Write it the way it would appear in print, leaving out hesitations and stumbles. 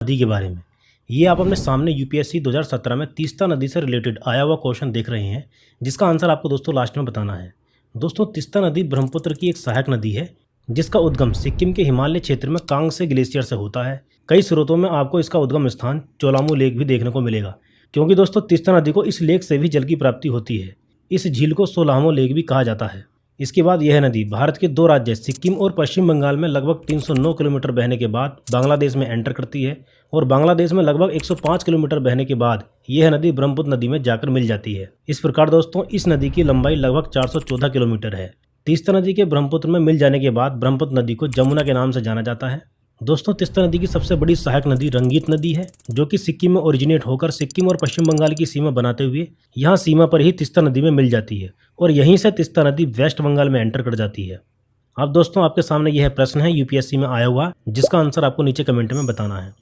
नदी के बारे में। ये आप अपने सामने यूपीएससी 2017 में तीस्ता नदी से रिलेटेड आया हुआ क्वेश्चन देख रहे हैं, जिसका आंसर आपको दोस्तों लास्ट में बताना है। दोस्तों, तीस्ता नदी ब्रह्मपुत्र की एक सहायक नदी है, जिसका उद्गम सिक्किम के हिमालय क्षेत्र में कांगसे ग्लेशियर से होता है। कई स्रोतों में आपको इसका उद्गम स्थान चोलामू लेक भी देखने को मिलेगा, क्योंकि दोस्तों तीस्ता नदी को इस लेक से भी जल की प्राप्ति होती है। इस झील को सोलामो लेक भी कहा जाता है। इसके बाद यह नदी भारत के दो राज्य सिक्किम और पश्चिम बंगाल में लगभग 309 किलोमीटर बहने के बाद बांग्लादेश में एंटर करती है और बांग्लादेश में लगभग 105 किलोमीटर बहने के बाद यह नदी ब्रह्मपुत्र नदी में जाकर मिल जाती है। इस प्रकार दोस्तों इस नदी की लंबाई लगभग 414 किलोमीटर है। तीस्ता नदी के ब्रह्मपुत्र में मिल जाने के बाद ब्रह्मपुत्र नदी को जमुना के नाम से जाना जाता है। दोस्तों, तीस्ता नदी की सबसे बड़ी सहायक नदी रंगीत नदी है, जो कि सिक्किम में ओरिजिनेट होकर सिक्किम और पश्चिम बंगाल की सीमा बनाते हुए यहाँ सीमा पर ही तीस्ता नदी में मिल जाती है और यहीं से तीस्ता नदी वेस्ट बंगाल में एंटर कर जाती है। अब दोस्तों आपके सामने यह प्रश्न है यूपीएससी में आया हुआ, जिसका आंसर आपको नीचे कमेंट में बताना है।